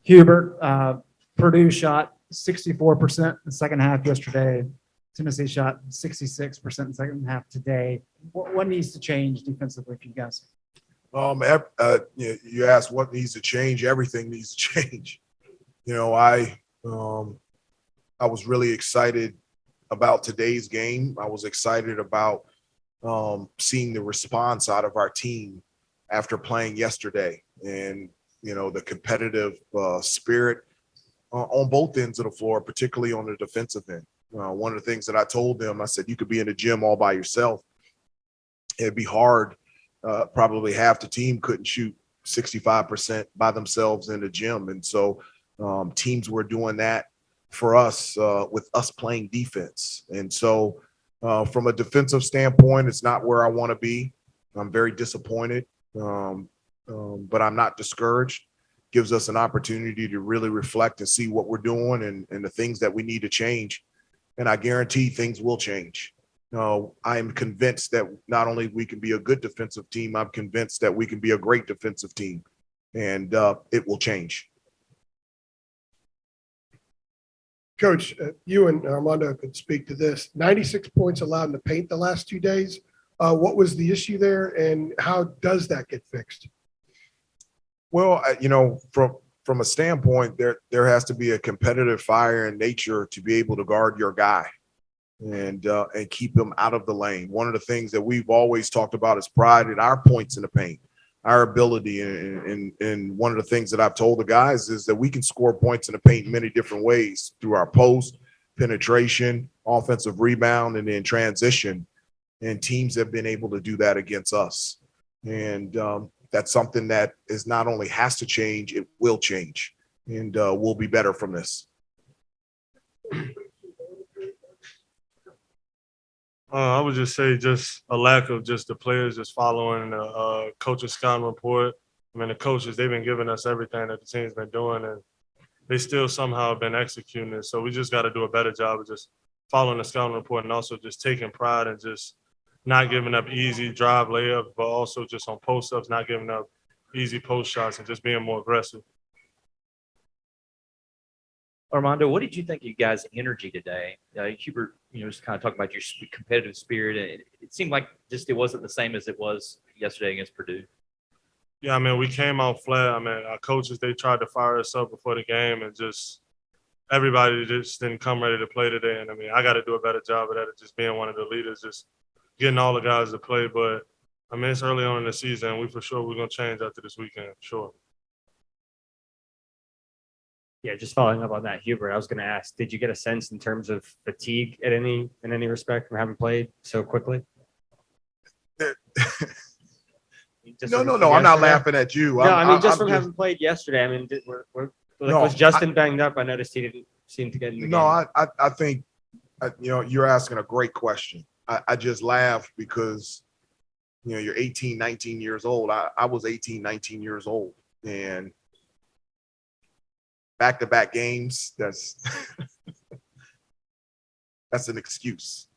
Hubert, Purdue shot 64% in the second half yesterday. Tennessee shot 66% in the second half today. What needs to change defensively for you guys? You asked what needs to change. Everything needs to change. I was really excited about today's game. I was excited about seeing the response out of our team after playing yesterday, and the competitive spirit on both ends of the floor, particularly on the defensive end. One of the things that I told them, I said, you could be in the gym all by yourself. It'd be hard. Probably half the team couldn't shoot 65% by themselves in the gym. And so teams were doing that for us with us playing defense. And so from a defensive standpoint, it's not where I want to be. I'm very disappointed, but I'm not discouraged. Gives us an opportunity to really reflect and see what we're doing and the things that we need to change. And I guarantee things will change. I am convinced that not only we can be a good defensive team, I'm convinced that we can be a great defensive team, and it will change. Coach, you and Armando could speak to this. 96 points allowed in the paint the last 2 days. What was the issue there, and how does that get fixed? Well, from a standpoint, there has to be a competitive fire in nature to be able to guard your guy and keep him out of the lane. One of the things that we've always talked about is pride in our points in the paint, our ability. And one of the things that I've told the guys is that we can score points in the paint in many different ways through our post, penetration, offensive rebound, and then transition. And teams have been able to do that against us. And that's something that is not only has to change, it will change. And we'll be better from this. I would just say just a lack of just the players just following the coach's scouting report. I mean, the coaches, they've been giving us everything that the team's been doing, and they still somehow have been executing it. So we just got to do a better job of just following the scouting report and also just taking pride and just not giving up easy drive layups, but also just on post-ups, not giving up easy post shots and just being more aggressive. Armando, what did you think of you guys' energy today? Hubert, just kind of talking about your competitive spirit. And it seemed like just it wasn't the same as it was yesterday against Purdue. Yeah, I mean, we came out flat. I mean, our coaches, they tried to fire us up before the game, and just everybody just didn't come ready to play today. And, I mean, I got to do a better job of that, of just being one of the leaders, just getting all the guys to play. But, I mean, it's early on in the season. We're going to change after this weekend, sure. Yeah, just following up on that, Hubert, I was going to ask, did you get a sense in terms of fatigue in any respect from having played so quickly? No, I'm not laughing at you. No, I mean, just from having played yesterday, I mean, was Justin banged up? I noticed he didn't seem to get in the game. No, I think, you're asking a great question. I just laugh because, you're 18, 19 years old. I was 18, 19 years old. And back-to-back games, that's an excuse.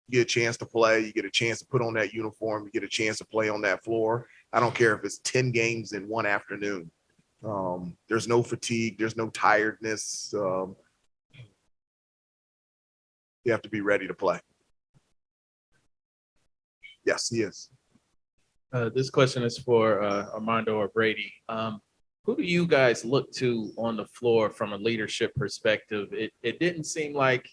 You get a chance to play, you get a chance to put on that uniform, you get a chance to play on that floor. I don't care if it's 10 games in one afternoon. There's no fatigue, there's no tiredness. You have to be ready to play. Yes, he is. This question is for Armando or Brady. Who do you guys look to on the floor from a leadership perspective? It didn't seem like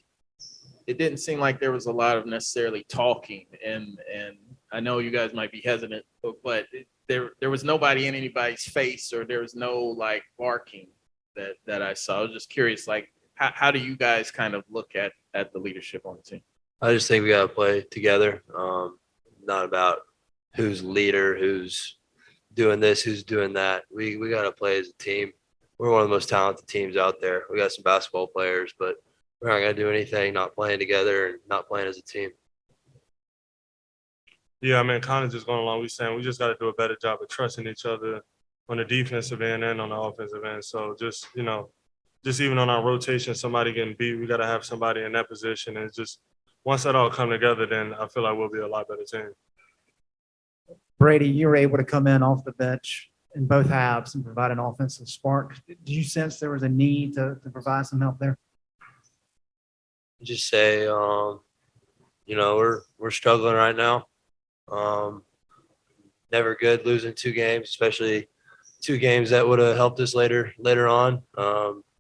there was a lot of necessarily talking, and I know you guys might be hesitant, but there was nobody in anybody's face, or there was no like barking that I saw. I was just curious, like how do you guys kind of look at the leadership on the team? I just think we got to play together. Not about who's leader, who's doing this, who's doing that. We got to play as a team. We're one of the most talented teams out there. We got some basketball players, but we're not going to do anything not playing together and not playing as a team. Yeah, I mean, kind of just going along, we're saying we just got to do a better job of trusting each other on the defensive end and on the offensive end. So just even on our rotation, somebody getting beat, we got to have somebody in that position. And just once that all come together, then I feel like we'll be a lot better team. Brady, you were able to come in off the bench in both halves and provide an offensive spark. Did you sense there was a need to provide some help there? Just say, we're struggling right now. Never good losing 2 games, especially 2 games that would have helped us later on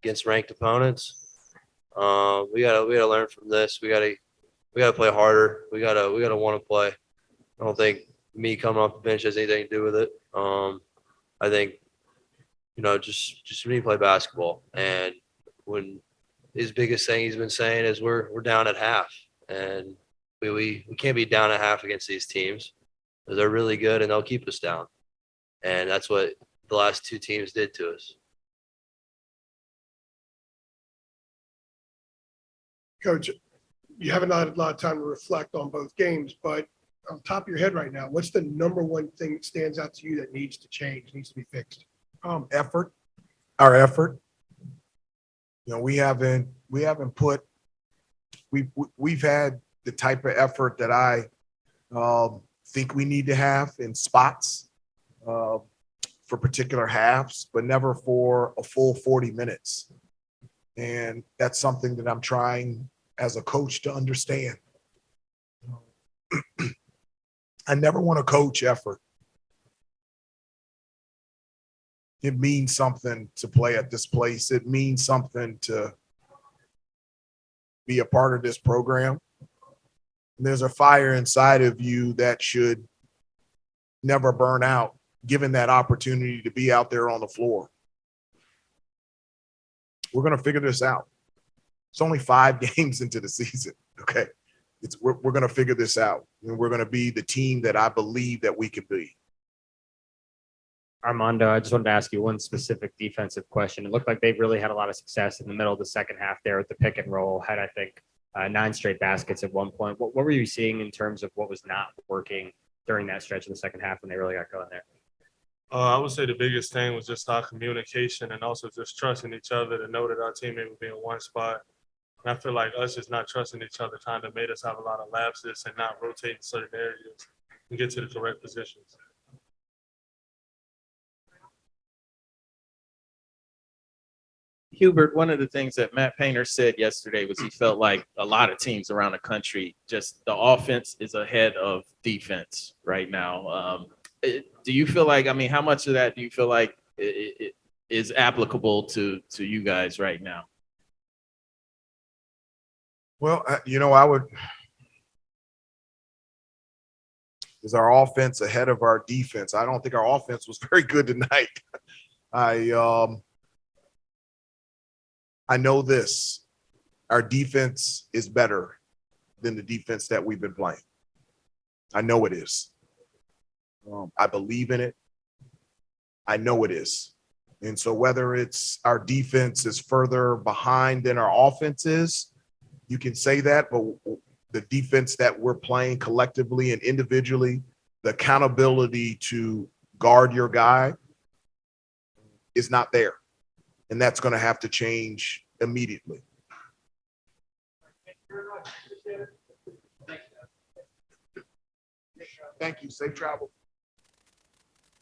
against ranked opponents. We gotta learn from this. We gotta play harder. We gotta want to play. I don't think me coming off the bench has anything to do with it. I think just we need to play basketball. And when his biggest thing he's been saying is we're down at half, and we can't be down at half against these teams. They're really good and they'll keep us down. And that's what the last 2 teams did to us. Coach, you haven't had a lot of time to reflect on both games, but on top of your head right now, what's the number one thing that stands out to you that needs to change, needs to be fixed? Effort, our effort. We haven't put, we've had the type of effort that I think we need to have in spots for particular halves, but never for a full 40 minutes. And that's something that I'm trying as a coach to understand. I never want to coach effort. It means something to play at this place. It means something to be a part of this program. And there's a fire inside of you that should never burn out, given that opportunity to be out there on the floor. We're going to figure this out. It's only 5 games into the season, okay? We're going to figure this out, and we're going to be the team that I believe that we can be. Armando, I just wanted to ask you one specific defensive question. It looked like they really had a lot of success in the middle of the second half there with the pick and roll. Had, I think, 9 straight baskets at one point. What were you seeing in terms of what was not working during that stretch of the second half when they really got going there? I would say the biggest thing was just our communication and also just trusting each other to know that our teammate would be in one spot. And I feel like us just not trusting each other kind of made us have a lot of lapses and not rotate in certain areas and get to the correct positions. Hubert, one of the things that Matt Painter said yesterday was he felt like a lot of teams around the country, just the offense is ahead of defense right now. Do you feel like, how much of that do you feel like it is applicable to you guys right now? Well, is our offense ahead of our defense? I don't think our offense was very good tonight. I know this. Our defense is better than the defense that we've been playing. I know it is. I believe in it. I know it is. And so whether it's our defense is further behind than our offense is, you can say that, but the defense that we're playing collectively and individually, the accountability to guard your guy is not there. And that's going to have to change immediately. Thank you. Safe travel.